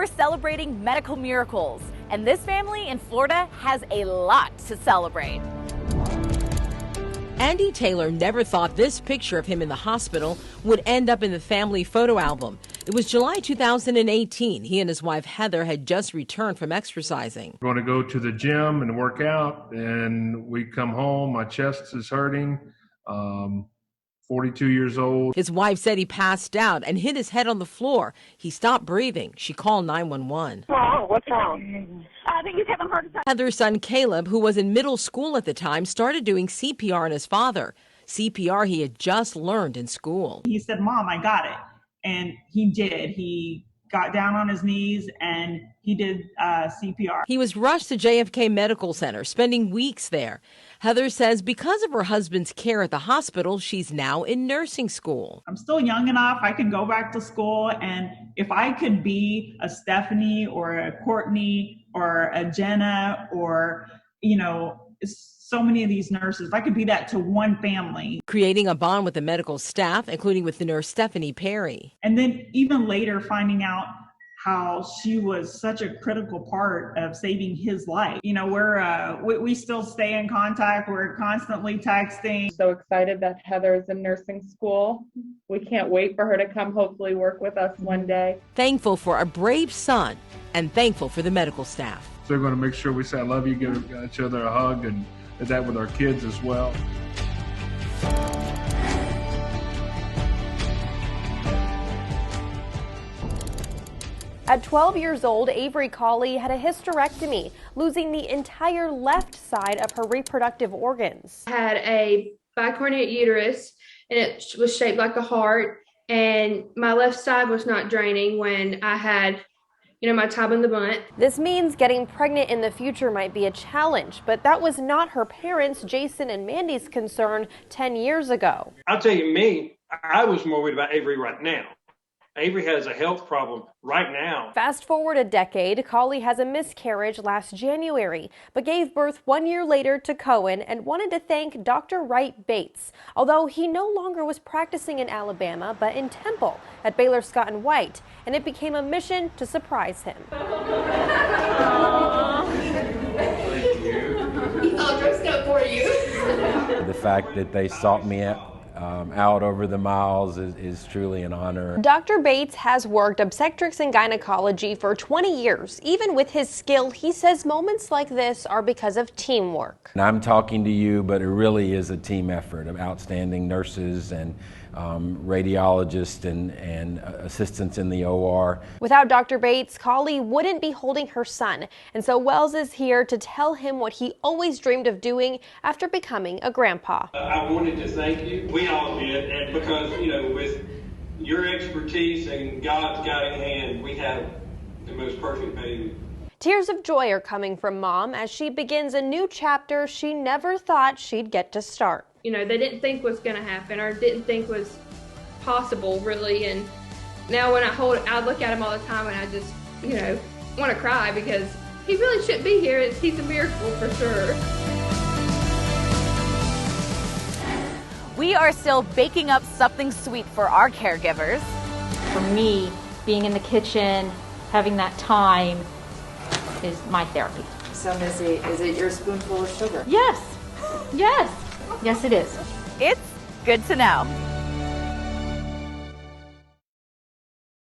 we're celebrating medical miracles, and this family in Florida has a lot to celebrate. Andy Taylor never thought this picture of him in the hospital would end up in the family photo album. It was July 2018. He and his wife Heather had just returned from exercising. We're going to go to the gym and work out, and we come home. My chest is hurting. 42 years old. His wife said he passed out and hit his head on the floor. He stopped breathing. She called 911. What's wrong? I think he's having a heart attack. Heather's son Caleb, who was in middle school at the time, started doing CPR on his father. CPR he had just learned in school. He said, "Mom, I got it." And he did. He got down on his knees and he did CPR. He was rushed to JFK Medical Center, spending weeks there. Heather says because of her husband's care at the hospital, she's now in nursing school. I'm still young enough. I can go back to school. And if I could be a Stephanie or a Courtney or a Jenna or, so many of these nurses, if I could be that to one family. Creating a bond with the medical staff, including with the nurse Stephanie Perry. And then even later finding out how she was such a critical part of saving his life. We still stay in contact. We're constantly texting. So excited that Heather's in nursing school. We can't wait for her to come hopefully work with us one day. Thankful for a brave son and thankful for the medical staff. So we're going to make sure we say I love you, give each other a hug, and that with our kids as well. At 12 years old, Avery Cawley had a hysterectomy, losing the entire left side of her reproductive organs. I had a bicornuate uterus, and it was shaped like a heart, and my left side was not draining when I had my tub in the bunt. This means getting pregnant in the future might be a challenge, but that was not her parents, Jason and Mandy's, concern 10 years ago. I'll tell you, I was more worried about Avery right now. Avery has a health problem right now. Fast forward a decade, Cawley has a miscarriage last January, but gave birth 1 year later to Cohen and wanted to thank Dr. Wright Bates, although he no longer was practicing in Alabama, but in Temple at Baylor Scott and White, and it became a mission to surprise him. He's all dressed up for you. The fact that they sought me out over the miles is truly an honor. Dr. Bates has worked obstetrics and gynecology for 20 years. Even with his skill, he says moments like this are because of teamwork. And I'm talking to you, but it really is a team effort of outstanding nurses and radiologists and assistants in the OR. Without Dr. Bates, Cawley wouldn't be holding her son, and so Wells is here to tell him what he always dreamed of doing after becoming a grandpa. I wanted to thank you. We all did, and because, with your expertise and God's guiding hand, we have the most perfect baby. Tears of joy are coming from Mom as she begins a new chapter she never thought she'd get to start. They didn't think was going to happen or didn't think was possible, really. And now when I look at him all the time and I just, want to cry because he really shouldn't be here. He's a miracle for sure. We are still baking up something sweet for our caregivers. For me, being in the kitchen, having that time is my therapy. So Missy, is it your spoonful of sugar? Yes, yes, yes it is. It's good to know.